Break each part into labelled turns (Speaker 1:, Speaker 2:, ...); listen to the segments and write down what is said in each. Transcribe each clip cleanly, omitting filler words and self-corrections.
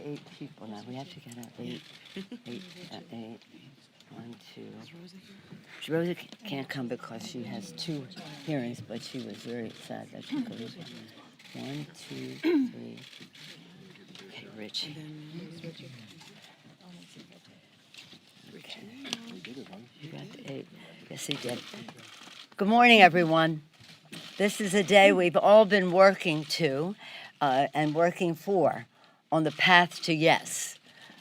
Speaker 1: 8 people now. We have to get out 8. 8. 1, 2. Rosa can't come because she has 2 hearings, but she was very sad that she couldn't. 1, 2, 3. Okay, Richie. Okay. You got the 8. Yes, he did. Good morning, everyone. This is a day we've all been working to and working for on the path to yes.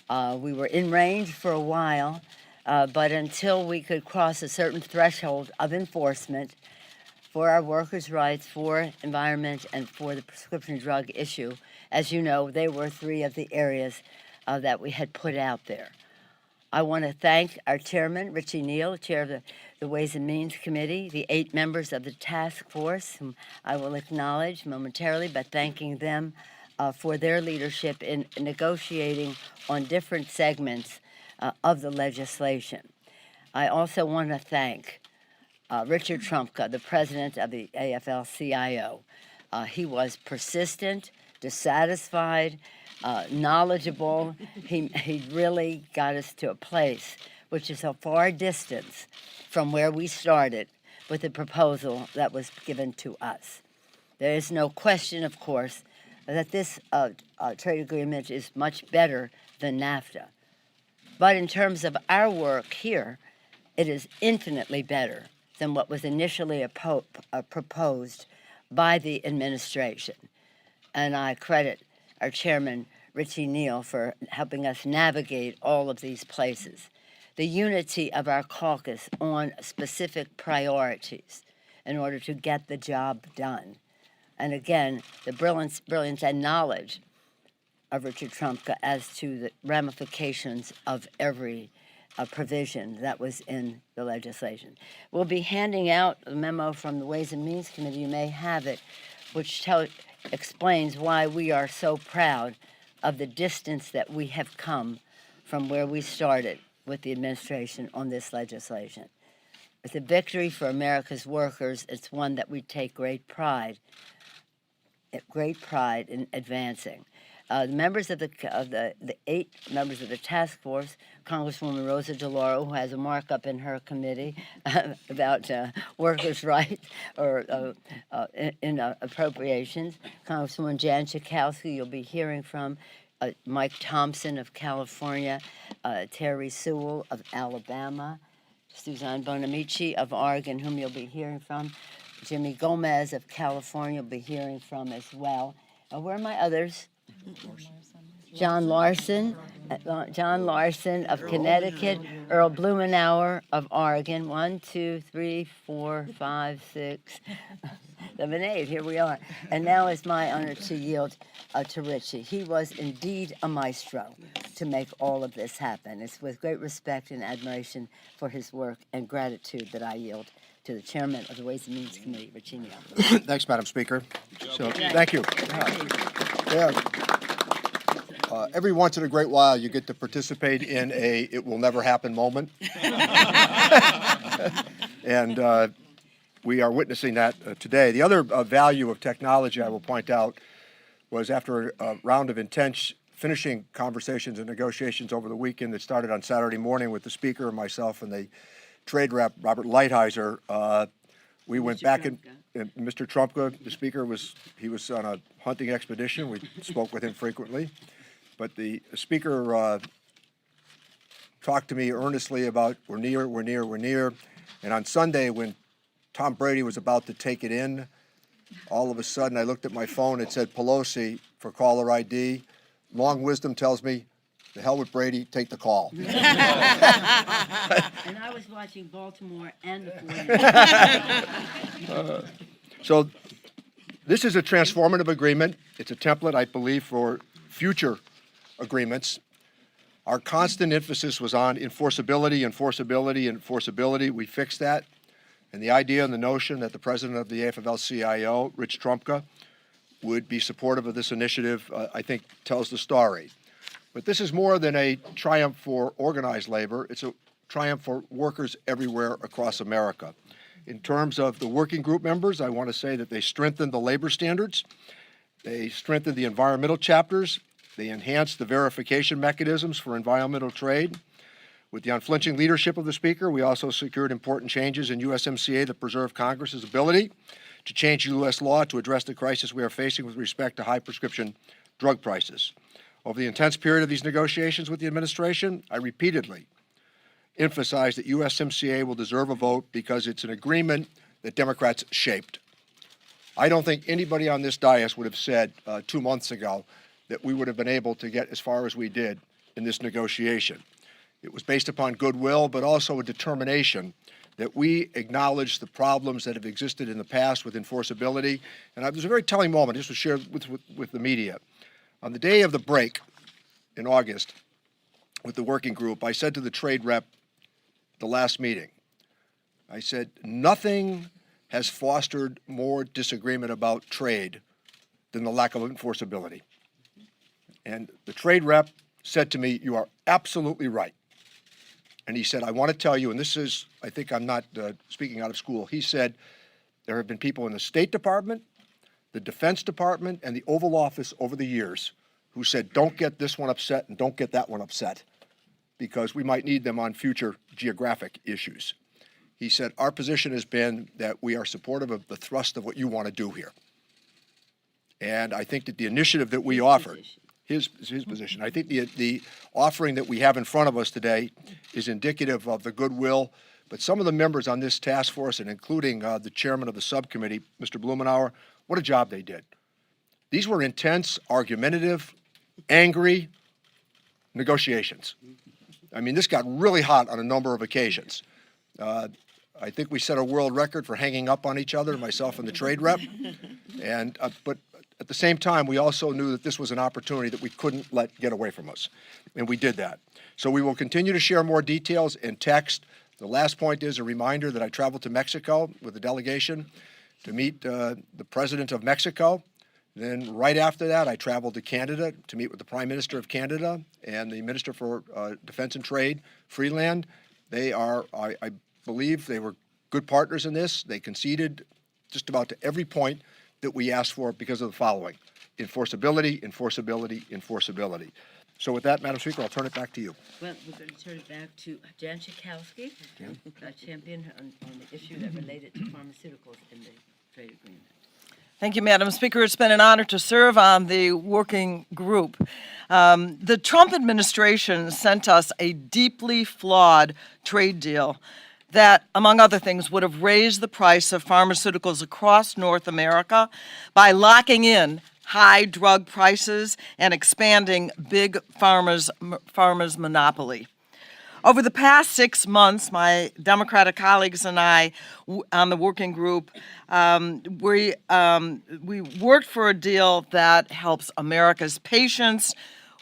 Speaker 1: We were in range for a while, but until we could cross a certain threshold of enforcement for our workers' rights, for environment, and for the prescription drug issue, as you know, they were 3 of the areas that we had put out there. I want to thank our chairman, Richie Neal, chair of the Ways and Means Committee, the 8 members of the task force, whom I will acknowledge momentarily, but thanking them for their leadership in negotiating on different segments of the legislation. I also want to thank Richard Trumka, the president of the AFL-CIO. He was persistent, dissatisfied, knowledgeable. He really got us to a place which is a far distance from where we started with the proposal that was given to us. There is no question, of course, that this trade agreement is much better than NAFTA. But in terms of our work here, it is infinitely better than what was initially proposed by the administration. And I credit our chairman, Richie Neal, for helping us navigate all of these places. The unity of our caucus on specific priorities in order to get the job done. And again, the brilliance and knowledge of Richard Trumka as to the ramifications of every provision that was in the legislation. We'll be handing out a memo from the Ways and Means Committee. You may have it, which explains why we are so proud of the distance that we have come from where we started with the administration on this legislation. It's a victory for America's workers. It's one that we take great pride in advancing. The members of the 8 members of the task force, Congresswoman Rosa DeLauro, who has a markup in her committee about workers' rights or in appropriations, Congresswoman Jan Schakowsky, you'll be hearing from, Mike Thompson of California, Terry Sewell of Alabama, Suzanne Bonamici of Oregon, whom you'll be hearing from, Jimmy Gomez of California you'll be hearing from as well. Where are my others? John Larson of Connecticut, Earl Blumenauer of Oregon. 1, 2, 3, 4, 5, 6, 7, 8. Here we are. And now it's my honor to yield to Richie. He was indeed a maestro to make all of this happen. It's with great respect and admiration for his work and gratitude that I yield to the chairman of the Ways and Means Committee, Richie Neal.
Speaker 2: Thanks, Madam Speaker. So, thank you. Every once in a great while, you get to participate in a "it will never happen" moment, and we are witnessing that today. The other value of technology, I will point out, was after a round of intense finishing conversations and negotiations over the weekend that started on Saturday morning with the Speaker and myself and the Trade Rep, Robert Lighthizer, we went back and Mr. Trumka, the Speaker, was on a hunting expedition. We spoke with him frequently. But the Speaker talked to me earnestly about we're near. And on Sunday, when Tom Brady was about to take it in, all of a sudden I looked at my phone. It said Pelosi for caller ID. Long wisdom tells me, the hell with Brady, take the call.
Speaker 1: And I was watching Baltimore and the 49ers.
Speaker 2: So this is a transformative agreement. It's a template, I believe, for future agreements. Our constant emphasis was on enforceability. We fixed that. And the idea and the notion that the president of the AFL-CIO, Rich Trumka, would be supportive of this initiative, I think, tells the story. But this is more than a triumph for organized labor. It's a triumph for workers everywhere across America. In terms of the working group members, I want to say that they strengthened the labor standards. They strengthened the environmental chapters. They enhanced the verification mechanisms for environmental trade. With the unflinching leadership of the Speaker, we also secured important changes in USMCA that preserve Congress's ability to change U.S. law to address the crisis we are facing with respect to high prescription drug prices. Over the intense period of these negotiations with the administration, I repeatedly emphasized that USMCA will deserve a vote because it's an agreement that Democrats shaped. I don't think anybody on this dais would have said 2 months ago that we would have been able to get as far as we did in this negotiation. It was based upon goodwill, but also a determination that we acknowledge the problems that have existed in the past with enforceability. And it was a very telling moment. This was shared with the media. On the day of the break in August with the working group, I said to the trade rep the last meeting, I said, nothing has fostered more disagreement about trade than the lack of enforceability. And the trade rep said to me, you are absolutely right. And he said, I want to tell you, and this is, I think I'm not speaking out of school, he said, there have been people in the State Department, the Defense Department, and the Oval Office over the years who said, don't get this one upset and don't get that one upset, because we might need them on future geographic issues. He said, our position has been that we are supportive of the thrust of what you want to do here. And I think that the initiative that we offered, his position, I think the offering that we have in front of us today is indicative of the goodwill. But some of the members on this task force, and including the chairman of the subcommittee, Mr. Blumenauer, what a job they did. These were intense, argumentative, angry negotiations. I mean, this got really hot on a number of occasions. I think we set a world record for hanging up on each other, myself and the trade rep. And but at the same time, we also knew that this was an opportunity that we couldn't let get away from us, and we did that. So we will continue to share more details in text. The last point is a reminder that I traveled to Mexico with a delegation to meet the President of Mexico. Then right after that, I traveled to Canada to meet with the Prime Minister of Canada and the Minister for Defense and Trade, Freeland. They are, I believe, they were good partners in this. They conceded just about to every point that we asked for because of the following: enforceability, enforceability, enforceability. So with that, Madam Speaker, I'll turn it back to you.
Speaker 1: Well, we're going to turn it back to Jan Schakowsky, a champion on the issue that related to pharmaceuticals in the trade agreement.
Speaker 3: Thank you, Madam Speaker. It's been an honor to serve on the working group. The Trump administration sent us a deeply flawed trade deal that, among other things, would have raised the price of pharmaceuticals across North America by locking in high drug prices and expanding big pharma's monopoly. Over the past 6 months, my Democratic colleagues and I on the working group, we worked for a deal that helps America's patients,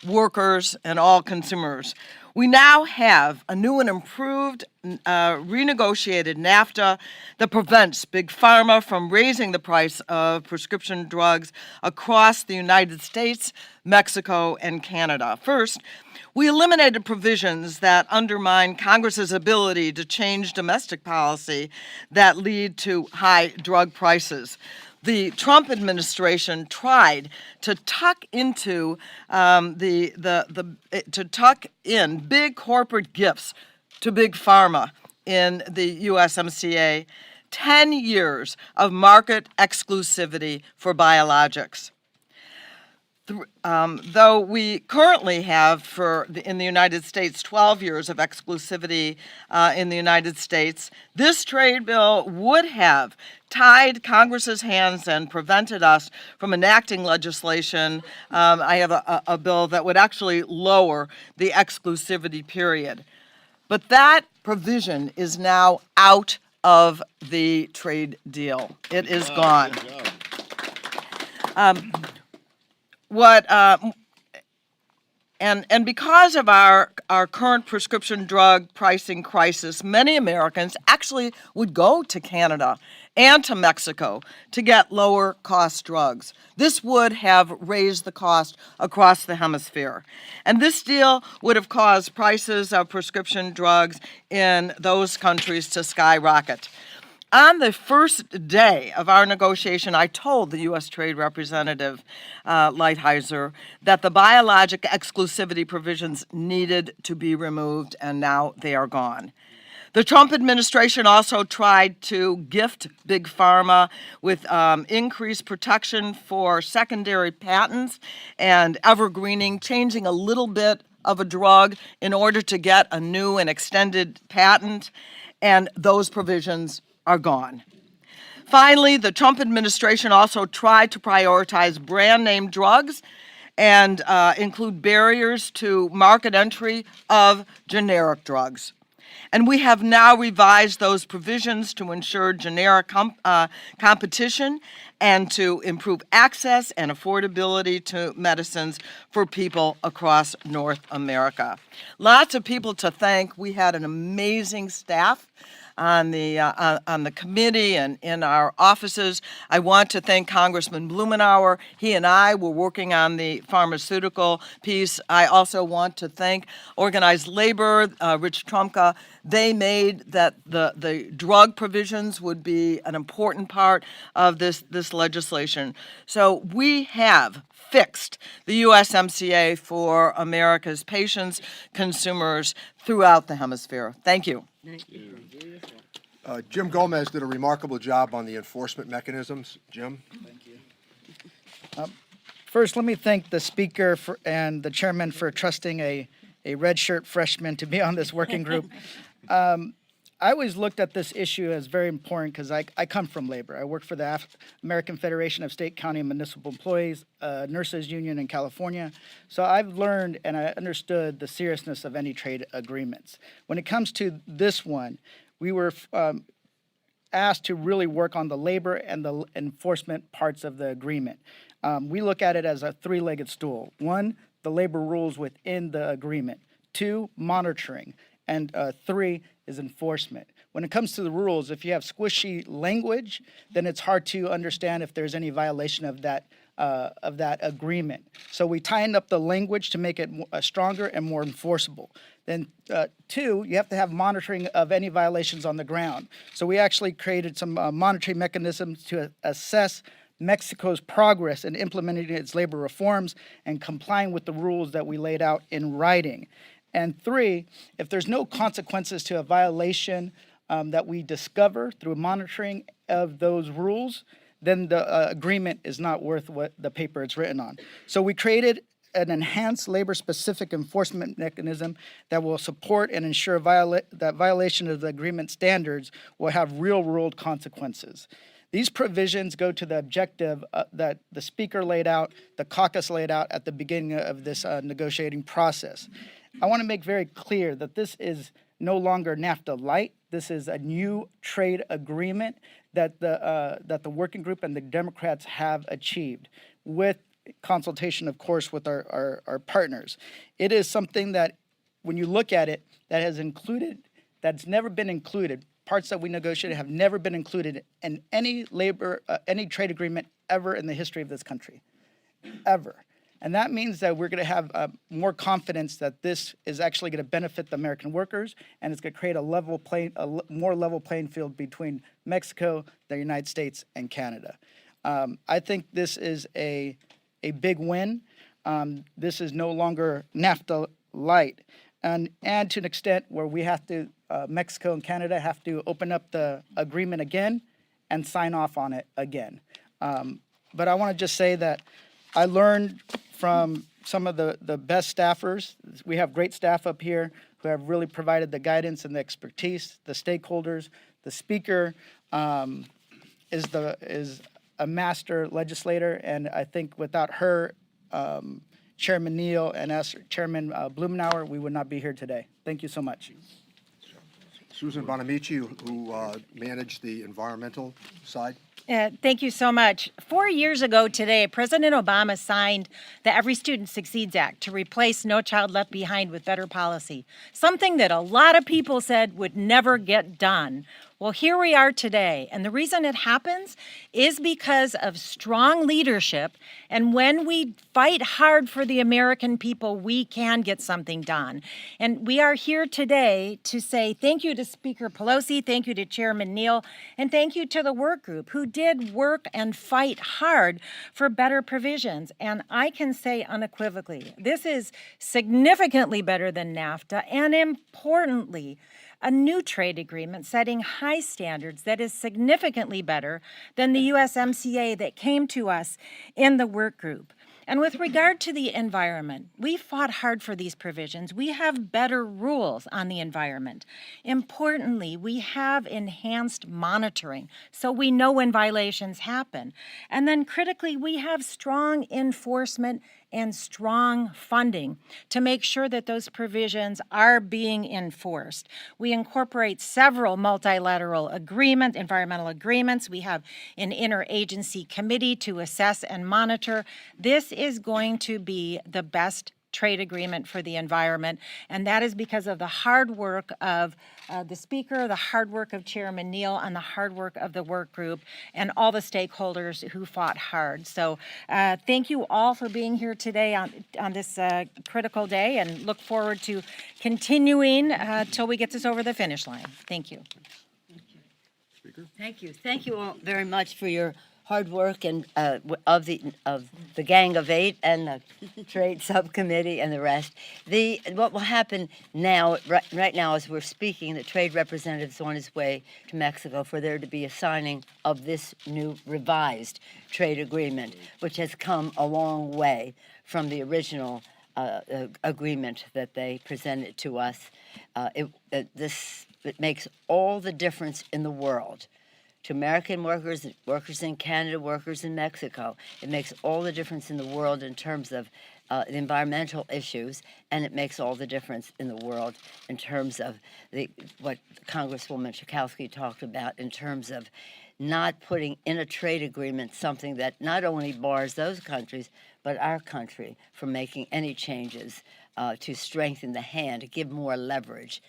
Speaker 3: workers, and all consumers. We now have a new and improved renegotiated NAFTA that prevents Big Pharma from raising the price of prescription drugs across the United States, Mexico, and Canada. First, we eliminated provisions that undermine Congress's ability to change domestic policy that lead to high drug prices. The Trump administration tried to tuck into to tuck in big corporate gifts to Big Pharma in the USMCA, 10 years of market exclusivity for biologics. Though we currently have in the United States 12 years of exclusivity in the United States, this trade bill would have tied Congress's hands and prevented us from enacting legislation. I have a bill that would actually lower the exclusivity period. But that provision is now out of the trade deal. It is gone. And because of our current prescription drug pricing crisis, many Americans actually would go to Canada and to Mexico to get lower cost drugs. This would have raised the cost across the hemisphere. And this deal would have caused prices of prescription drugs in those countries to skyrocket. On the first day of our negotiation, I told the U.S. Trade Representative Lighthizer that the biologic exclusivity provisions needed to be removed, and now they are gone. The Trump administration also tried to gift Big Pharma with increased protection for secondary patents and evergreening, changing a little bit of a drug in order to get a new and extended patent, and those provisions are gone. Finally, the Trump administration also tried to prioritize brand name drugs and include barriers to market entry of generic drugs. And we have now revised those provisions to ensure generic competition and to improve access and affordability to medicines for people across North America. Lots of people to thank. We had an amazing staff on the committee and in our offices. I want to thank Congressman Blumenauer. He and I were working on the pharmaceutical piece. I also want to thank organized labor, Rich Trumka. They made that the drug provisions would be an important part of this legislation. So we have fixed the USMCA for America's patients, consumers throughout the hemisphere. Thank you.
Speaker 2: Jim Gomez did a remarkable job on the enforcement mechanisms. Jim?
Speaker 4: First, let me thank the speaker and the chairman for trusting a red shirt freshman to be on this working group. I always looked at this issue as very important because I come from labor. I work for the American Federation of State, County, and Municipal Employees, nurses union in California. So I've learned and I understood the seriousness of any trade agreements. When it comes to this one, we were asked to really work on the labor and the enforcement parts of the agreement. We look at it as a three-legged stool. One, the labor rules within the agreement. Two, monitoring. And three is enforcement. When it comes to the rules, if you have squishy language, then it's hard to understand if there's any violation of that agreement. So we tightened up the language to make it stronger and more enforceable. Then two, you have to have monitoring of any violations on the ground. So we actually created some monitoring mechanisms to assess Mexico's progress in implementing its labor reforms and complying with the rules that we laid out in writing. And three, if there's no consequences to a violation that we discover through monitoring of those rules, then the agreement is not worth what the paper it's written on. So we created an enhanced labor-specific enforcement mechanism that will support and ensure that violation of the agreement standards will have real-world consequences. These provisions go to the objective that the speaker laid out, the caucus laid out at the beginning of this negotiating process. I want to make very clear that this is no longer NAFTA light. This is a new trade agreement that the working group and the Democrats have achieved with consultation, of course, with our partners. It is something that, when you look at it, that's never been included. Parts that we negotiated have never been included in any any trade agreement ever in the history of this country, ever. And that means that we're going to have more confidence that this is actually going to benefit the American workers, and it's going to create a more level playing field between Mexico, the United States, and Canada. I think this is a big win. This is no longer NAFTA light, and to an extent where we have to, Mexico and Canada have to open up the agreement again and sign off on it again. But I want to just say that I learned from some of the best staffers. We have great staff up here who have really provided the guidance and the expertise, the stakeholders. The speaker is a master legislator, and I think without her, Chairman Neal, and us, Chairman Blumenauer, we would not be here today. Thank you so much.
Speaker 2: Susan Bonamici, who managed the environmental side.
Speaker 5: Thank you so much. 4 years ago today, President Obama signed the Every Student Succeeds Act to replace No Child Left Behind with better policy, something that a lot of people said would never get done. Well, here we are today, and the reason it happens is because of strong leadership, and when we fight hard for the American people, we can get something done. And we are here today to say thank you to Speaker Pelosi, thank you to Chairman Neal, and thank you to the work group who did work and fight hard for better provisions. And I can say unequivocally, this is significantly better than NAFTA, and importantly, a new trade agreement setting high standards that is significantly better than the USMCA that came to us in the work group. And with regard to the environment, we fought hard for these provisions. We have better rules on the environment. Importantly, we have enhanced monitoring so we know when violations happen. And then critically, we have strong enforcement and strong funding to make sure that those provisions are being enforced. We incorporate several multilateral environmental agreements. We have an interagency committee to assess and monitor. This is going to be the best trade agreement for the environment, and that is because of the hard work of the Speaker, the hard work of Chairman Neal, and the hard work of the work group, and all the stakeholders who fought hard. So thank you all for being here today on this critical day, and look forward to continuing till we get this over the finish line. Thank you.
Speaker 1: Thank you. Thank you all very much for your hard work and of the Gang of Eight and the Trade Subcommittee and the rest. What will happen now, right now as we're speaking, the trade representative is on his way to Mexico for there to be a signing of this new revised trade agreement, which has come a long way from the original agreement that they presented to us. It makes all the difference in the world to American workers, workers in Canada, workers in Mexico. It makes all the difference in the world in terms of the environmental issues, and it makes all the difference in the world in terms of what Congresswoman Schakowsky talked about in terms of not putting in a trade agreement something that not only bars those countries, but our country from making any changes to strengthen the hand, to give more leverage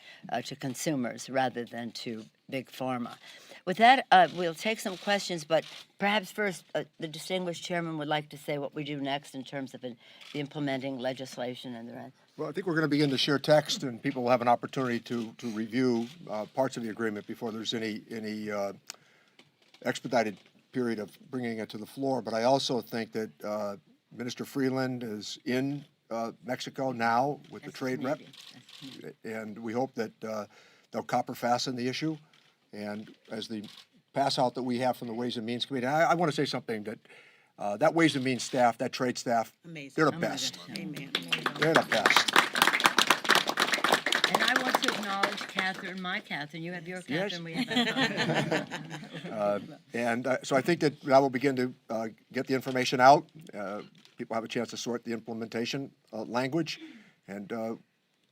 Speaker 1: to consumers rather than to big pharma. With that, we'll take some questions, but perhaps first the distinguished chairman would like to say what we do next in terms of the implementing legislation and the rest.
Speaker 2: Well, I think we're going to begin to share text, and people will have an opportunity to review parts of the agreement before there's any expedited period of bringing it to the floor. But I also think that Minister Freeland is in Mexico now with the trade rep, and we hope that they'll copper fasten the issue. And as the pass out that we have from the Ways and Means Committee, I want to say something that that Ways and Means staff, that trade staff, they're the best.
Speaker 6: Amen.
Speaker 2: They're the best.
Speaker 1: And I want to acknowledge Catherine, my Catherine. You have your Catherine, we have our
Speaker 2: So I think that will begin to get the information out. People have a chance to sort the implementation language and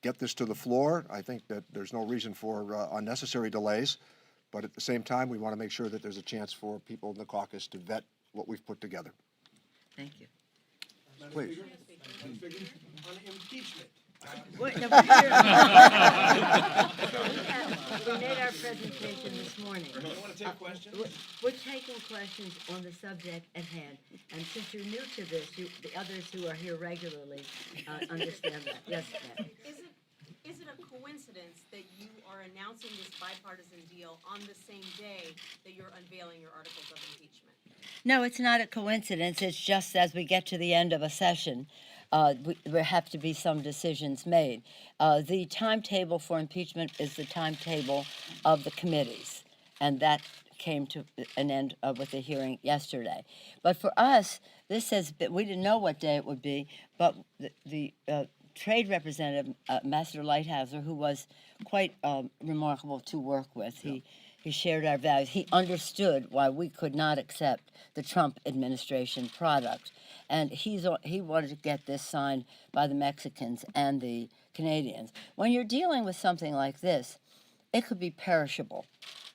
Speaker 2: get this to the floor. I think that there's no reason for unnecessary delays, but at the same time, we want to make sure that there's a chance for people in the caucus to vet what we've put together.
Speaker 1: Thank you.
Speaker 2: Please.
Speaker 7: On impeachment.
Speaker 1: We made our presentation this morning.
Speaker 7: You want to take questions?
Speaker 1: We're taking questions on the subject at hand, and since you're new to this, the others who are here regularly understand that. Yes, ma'am.
Speaker 8: Is it a coincidence that you are announcing this bipartisan deal on the same day that you're unveiling your articles of impeachment?
Speaker 1: No, it's not a coincidence. It's just as we get to the end of a session, there have to be some decisions made. The timetable for impeachment is the timetable of the committees, and that came to an end with the hearing yesterday. But for us, this has been, we didn't know what day it would be, but the trade representative, Ambassador Lighthouser, who was quite remarkable to work with, he shared our values. He understood why we could not accept the Trump administration product. And he wanted to get this signed by the Mexicans and the Canadians. When you're dealing with something like this, it could be perishable.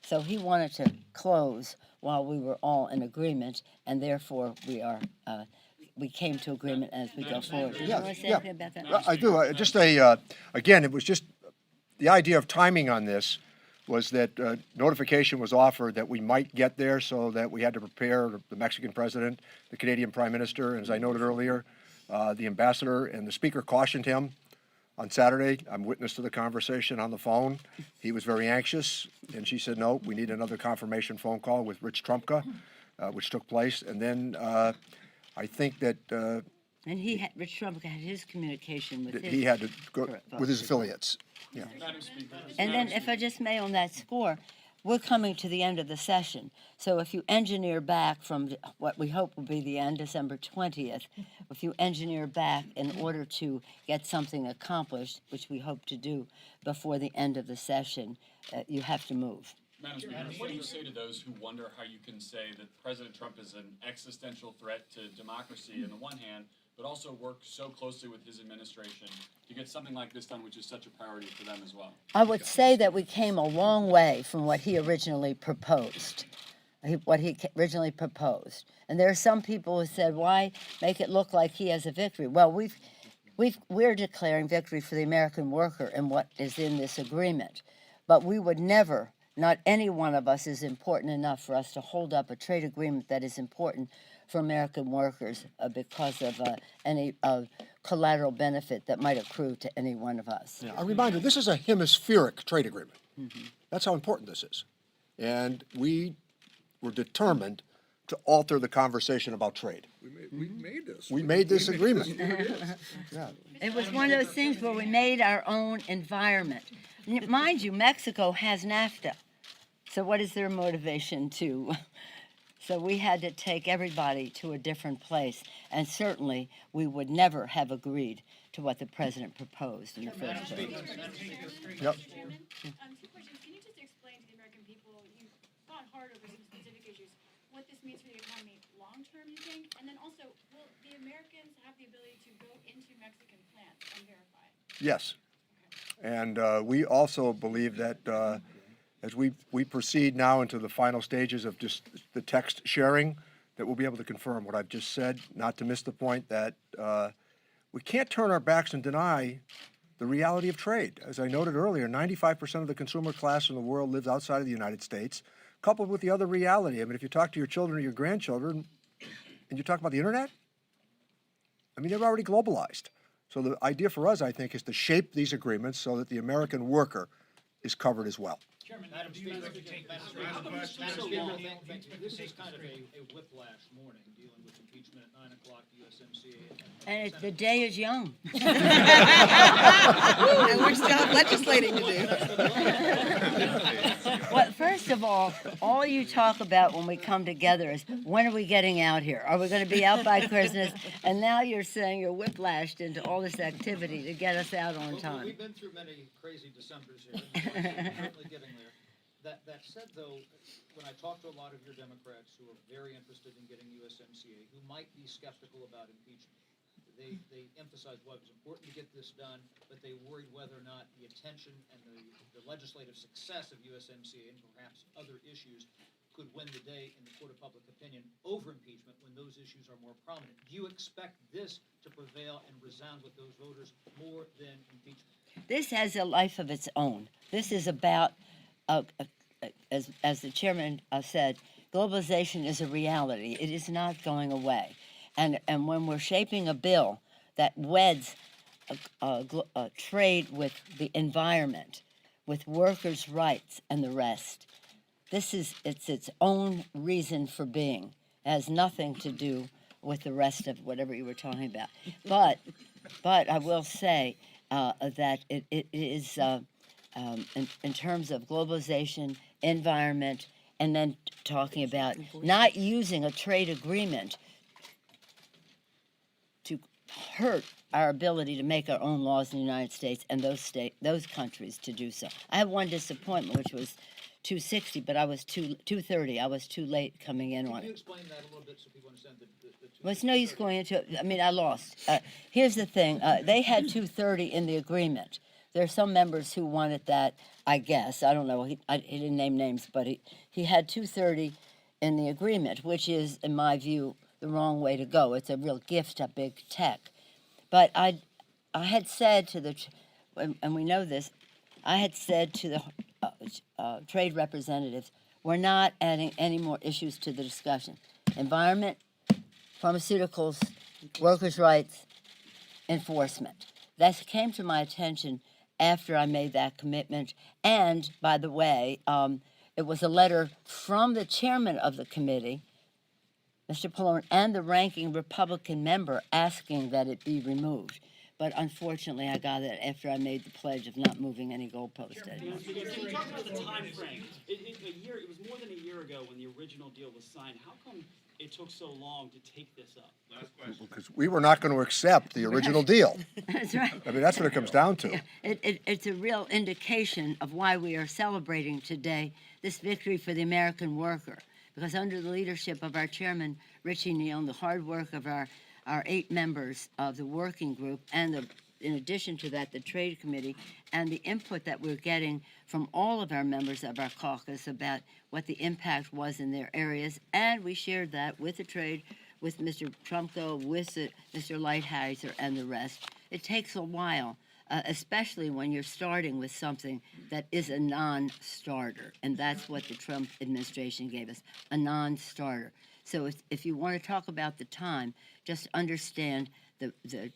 Speaker 1: So he wanted to close while we were all in agreement, and therefore we came to agreement as we go forward. Did you want to say anything about that?
Speaker 2: I do. Again, it was just the idea of timing on this was that notification was offered that we might get there, so that we had to prepare the Mexican president, the Canadian prime minister, and as I noted earlier, the ambassador and the speaker cautioned him on Saturday. I'm witness to the conversation on the phone. He was very anxious, and she said, no, we need another confirmation phone call with Rich Trumka, which took place. And then I think that
Speaker 1: And Rich Trump had his communication with his.
Speaker 2: he had to go
Speaker 1: Correct.
Speaker 2: with his affiliates. Yeah.
Speaker 1: And then, if I just may on that score, we're coming to the end of the session. So if you engineer back from what we hope will be the end, December 20th, if you engineer back in order to get something accomplished, which we hope to do before the end of the session, you have to move.
Speaker 6: Madam Speaker, what do you say to those who wonder how you can say that President Trump is an existential threat to democracy on the one hand, but also work so closely with his administration to get something like this done, which is such a priority for them as well?
Speaker 1: I would say that we came a long way from what he originally proposed. And there are some people who said, why make it look like he has a victory? Well, we're declaring victory for the American worker in what is in this agreement. But we would never, not any one of us is important enough for us to hold up a trade agreement that is important for American workers because of any collateral benefit that might accrue to any one of us.
Speaker 2: A reminder, this is a hemispheric trade agreement. That's how important this is. And we were determined to alter the conversation about trade.
Speaker 9: We made this.
Speaker 2: We made this agreement. Yeah.
Speaker 1: It was one of those things where we made our own environment. Mind you, Mexico has NAFTA. So what is their motivation to? So we had to take everybody to a different place. And certainly, we would never have agreed to what the president proposed in the first place.
Speaker 2: Yep.
Speaker 10: Two questions. Can you just explain to the American people, you've fought hard over some specific issues, what this means for the economy long-term, you think? And then also, will the Americans have the ability to go into Mexican plants and verify it?
Speaker 2: Yes. And we also believe that as we proceed now into the final stages of just the text sharing, that we'll be able to confirm what I've just said, not to miss the point that we can't turn our backs and deny the reality of trade. As I noted earlier, 95% of the consumer class in the world lives outside of the United States, coupled with the other reality. I mean, if you talk to your children or your grandchildren, and you talk about the internet, I mean, they're already globalized. So the idea for us, I think, is to shape these agreements so that the American worker is covered as well.
Speaker 11: Madam Speaker, this is kind of a whiplash morning dealing with impeachment at 9 o'clock, USMCA.
Speaker 1: And the day is young.
Speaker 3: And we still have legislating to do.
Speaker 1: Well, first of all you talk about when we come together is, when are we getting out here? Are we going to be out by Christmas? And now you're saying you're whiplashed into all this activity to get us out on time.
Speaker 11: We've been through many crazy Decembers here. We're certainly getting there. That said, though, when I talk to a lot of your Democrats who are very interested in getting USMCA, who might be skeptical about impeachment, they emphasize why it was important to get this done, but they worried whether or not the attention and the legislative success of USMCA and perhaps other issues could win the day in the court of public opinion over impeachment when those issues are more prominent. Do you expect this to prevail and resound with those voters more than impeachment?
Speaker 1: This has a life of its own. This is about, as the chairman said, globalization is a reality. It is not going away. And when we're shaping a bill that weds trade with the environment, with workers' rights and the rest, it's its own reason for being. It has nothing to do with the rest of whatever you were talking about. But I will say that it is in terms of globalization, environment, and then talking about not using a trade agreement to hurt our ability to make our own laws in the United States and those countries to do so. I have one disappointment, which was 260, but I was 230. I was too late coming in on
Speaker 11: Can you
Speaker 1: it.
Speaker 11: explain that a little bit so people understand the
Speaker 1: Well, it's no use going into it. I mean, I lost. Here's the thing. They had 230 in the agreement. There are some members who wanted that, I guess. I don't know. He didn't name names, but he had 230 in the agreement, which is, in my view, the wrong way to go. It's a real gift to big tech. But I had said to and we know this, I had said to the trade representatives were not adding any more issues to the discussion. Environment, pharmaceuticals, workers' rights, enforcement. That came to my attention after I made that commitment. And, by the way, it was a letter from the chairman of the committee, Mr. Pallone, and the ranking Republican member asking that it be removed. But unfortunately, I got it after I made the pledge of not moving any goalpost anymore.
Speaker 9: Can you talk about the time frame? It was more than a year ago when the original deal was signed. How come it took so long to take this up? Last question.
Speaker 2: Because we were not going to accept the original deal.
Speaker 1: That's right.
Speaker 2: I mean, that's what it comes down to.
Speaker 1: It's a real indication of why we are celebrating today this victory for the American worker. Because under the leadership of our chairman, Richie Neal, and the hard work of our 8 members of the working group, and in addition to that, the Trade Committee, and the input that we're getting from all of our members of our caucus about what the impact was in their areas, and we shared that with the trade, with Mr. Trumko, with Mr. Lighthizer, and the rest. It takes a while, especially when you're starting with something that is a non-starter, and that's what the Trump administration gave us, a non-starter. So if you want to talk about the time, just understand the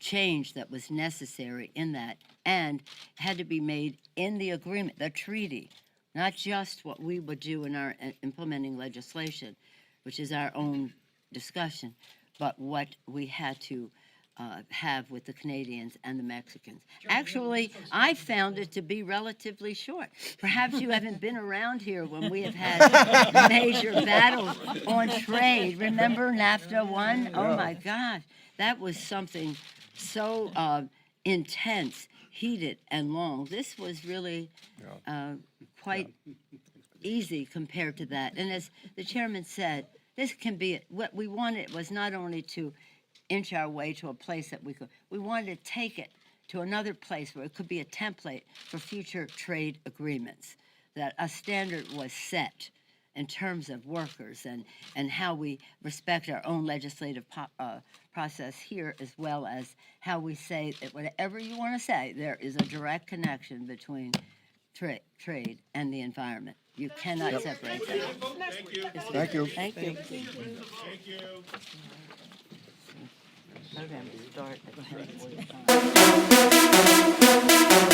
Speaker 1: change that was necessary in that and had to be made in the agreement, the treaty, not just what we would do in our implementing legislation, which is our own discussion, but what we had to have with the Canadians and the Mexicans. Actually, I found it to be relatively short. Perhaps you haven't been around here when we have had major battles on trade. Remember NAFTA 1? Oh my gosh, that was something so intense, heated, and long. This was really quite easy compared to that. And as the chairman said, this can be, what we wanted was not only to inch our way to a place that we wanted to take it to another place where it could be a template for future trade agreements, that a standard was set in terms of workers and how we respect our own legislative process here, as well as how we say that whatever you want to say, there is a direct connection between trade and the environment. You cannot separate them.
Speaker 2: Thank you.
Speaker 1: Thank you.
Speaker 9: Thank you.
Speaker 1: Program will start at 10:45.